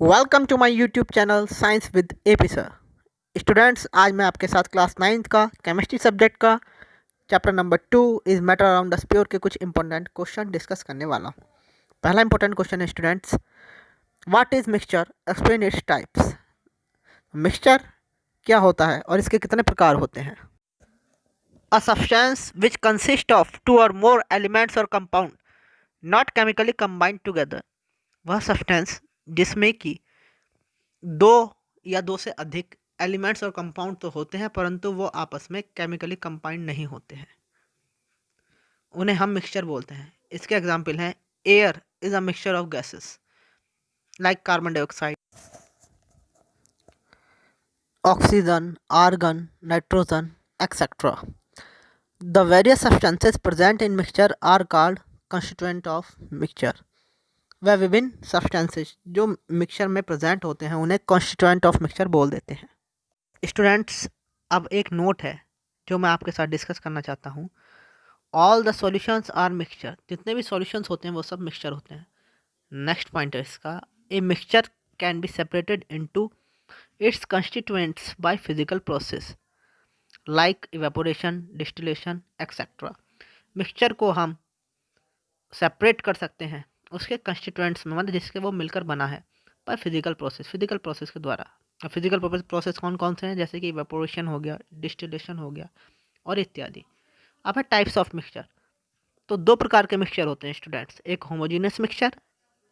Welcome to my YouTube channel science with AP sir. Students, आज मैं आपके साथ क्लास 9th का केमिस्ट्री सब्जेक्ट का chapter number 2 is matter around the sphere के कुछ इंपॉर्टेंट क्वेश्चन डिस्कस करने वाला हूँ। पहला इंपॉर्टेंट क्वेश्चन है students, what is mixture, explain its types. Mixture क्या होता है और इसके कितने प्रकार होते हैं। A substance which consist of two और मोर एलिमेंट्स और compound not chemically combined together. वह सब्सटेंस जिसमें कि दो या दो से अधिक एलिमेंट्स और कंपाउंड तो होते हैं परंतु वो आपस में केमिकली कंबाइंड नहीं होते हैं, उन्हें हम मिक्सचर बोलते हैं। इसके एग्जाम्पल हैं air is a mixture of gases like carbon dioxide, oxygen, argon, nitrogen, etcetera. The various substances present in mixture are called constituent of mixture. वह विभिन्न सब्सटेंसेस जो मिक्सचर में प्रेजेंट होते हैं उन्हें कॉन्स्टिट्यूएंट ऑफ मिक्सचर बोल देते हैं। स्टूडेंट्स, अब एक नोट है जो मैं आपके साथ डिस्कस करना चाहता हूँ। All the solutions are mixture. जितने भी सॉल्यूशंस होते हैं वो सब मिक्सचर होते हैं। नेक्स्ट पॉइंट है इसका, a mixture can be separated into its constituents by physical process like evaporation, distillation etcetera. Mixture को हम सेपरेट कर सकते हैं उसके कंस्टिट्यूएंट्स में, मतलब जिसके वो मिलकर बना है, पर फिजिकल प्रोसेस के द्वारा। फिजिकल प्रोसेस कौन कौन से हैं, जैसे कि इवेपोरेशन हो गया, डिस्टिलेशन हो गया और इत्यादि। अब है टाइप्स ऑफ मिक्सचर। तो दो प्रकार के मिक्सचर होते हैं स्टूडेंट्स, एक होमोजीनियस मिक्सचर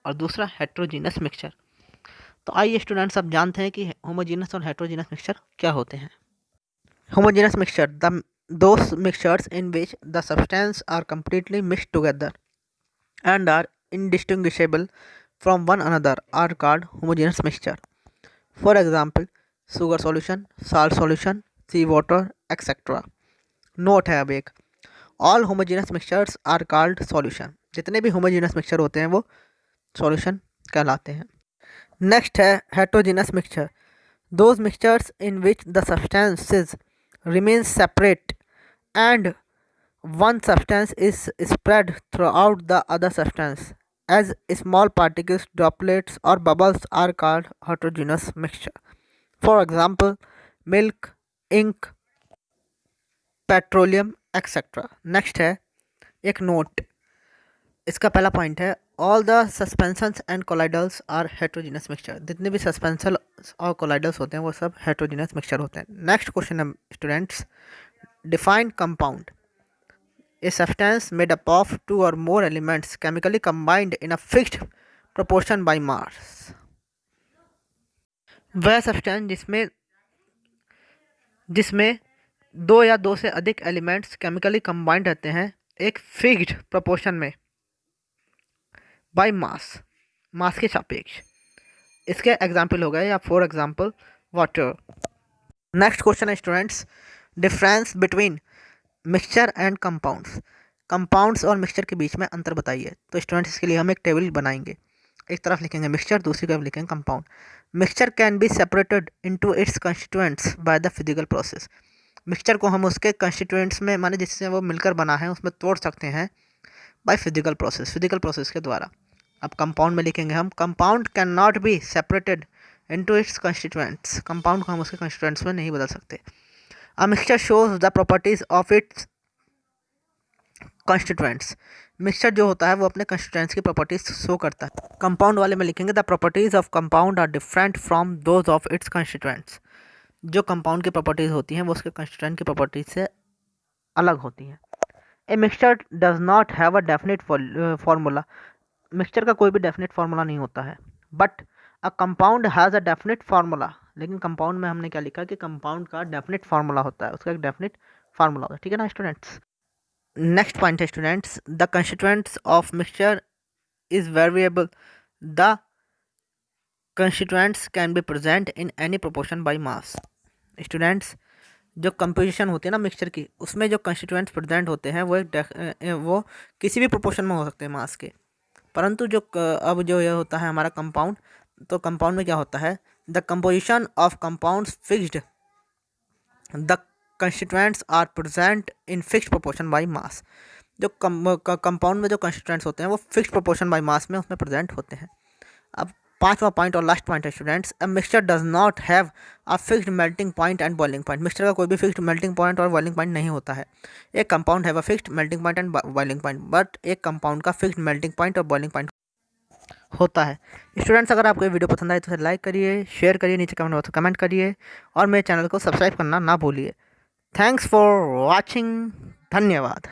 और दूसरा हेट्रोजीनियस मिक्सचर। तो आइए स्टूडेंट्स अब जानते हैं कि होमोजीनियस और हेट्रोजीनियस मिक्सचर क्या होते हैं। Homogeneous mixture, the those mixtures in which the substance are completely mixed together and are indistinguishable from one another are called homogeneous mixture. For example, sugar solution, salt solution, sea water, etc. Note है अब एक, all homogeneous mixtures are called solution। जितने भी homogeneous mixture होते हैं वो solution कहलाते हैं। नेक्स्ट है heterogeneous mixture, those mixtures in which the substances remain separate and one substance is spread throughout the other substance as small particles, droplets or bubbles are called heterogeneous mixture. For example, milk, ink, petroleum etcetera. Next है एक note, इसका पहला point है all the suspensions and colloidals are heterogeneous mixture. जितने भी suspension और colloidals होते हैं वो सब हेट्रोजीनियस मिक्सचर होते हैं। नेक्स्ट क्वेश्चन है students, define compound, a substance made up of two or more elements chemically combined in a fixed proportion by mass। वह सब्सटेंस जिसमें जिसमें दो या दो से अधिक एलिमेंट्स केमिकली कंबाइंड रहते हैं एक फिक्स्ड प्रोपोर्शन में, बाय मास, मास के सापेक्ष। इसके एग्जाम्पल हो गए या for example water. Next question है students, difference between mixture and compounds. Compounds और मिक्सचर के बीच में अंतर बताइए। तो स्टूडेंट्स इसके लिए हम एक टेबल बनाएंगे, एक तरफ लिखेंगे मिक्सचर, दूसरी तरफ लिखेंगे compound. Mixture can be separated into its constituents by the physical process. Mixture को हम उसके कंस्टिट्यूएंट्स में, माने जिससे वो मिलकर बना है, उसमें तोड़ सकते हैं बाय फिजिकल प्रोसेस के द्वारा। अब कंपाउंड में लिखेंगे हम, compound can not be separated into its constituents. Compound को हम उसके कंस्टिट्यूएंट्स में नहीं बदल सकते। A mixture shows the properties of its constituents। Mixture जो होता है वो अपने कंस्टिट्यूएंट्स की प्रॉपर्टीज शो करता है। कंपाउंड वाले में लिखेंगे the properties of compound are different from those of its constituents. जो कंपाउंड की प्रॉपर्टीज होती हैं वो उसके कंस्टिट्यूएंट की प्रॉपर्टीज से अलग होती हैं। A mixture does not have a definite formula. Mixture का कोई भी डेफिनेट फार्मूला नहीं होता है, but a compound has a definite formula. लेकिन कंपाउंड में हमने क्या लिखा कि कंपाउंड का डेफिनेट फार्मूला होता है, उसका एक डेफिनेट फार्मूला होता है, ठीक है ना स्टूडेंट्स। नेक्स्ट पॉइंट है students, the constituents of mixture is variable. The constituents can be present in any proportion by mass. Students, जो कंपोजिशन होती है ना मिक्सचर की, उसमें जो कंस्टिट्यूएंट्स प्रेजेंट होते हैं वो किसी भी प्रोपोर्शन में हो सकते हैं मास के। परंतु जो अब जो यह होता है हमारा कंपाउंड, तो कंपाउंड में क्या होता है, the composition of compounds fixed, the constituents are present in fixed proportion by mass. जो कंपाउंड में जो कंस्टिट्यूएंट्स होते हैं वो फिक्स्ड प्रोपोर्शन बाय मास में उसमें प्रेजेंट होते हैं। अब पांचवा पॉइंट और लास्ट पॉइंट है students, a mixture does not have a fixed melting point and boiling point. Mixture का कोई भी फिक्स्ड मेल्टिंग पॉइंट और बॉइलिंग पॉइंट नहीं होता है। एक compound have a fixed melting point and boiling point, but एक कंपाउंड का फिक्स्ड मेल्टिंग पॉइंट और बॉइलिंग पॉइंट होता है। स्टूडेंट्स, अगर आपको ये वीडियो पसंद आए तो इसे लाइक करिए, शेयर करिए, नीचे कमेंट बॉक्स में कमेंट करिए और मेरे चैनल को सब्सक्राइब करना ना भूलिए। Thanks for watching. धन्यवाद।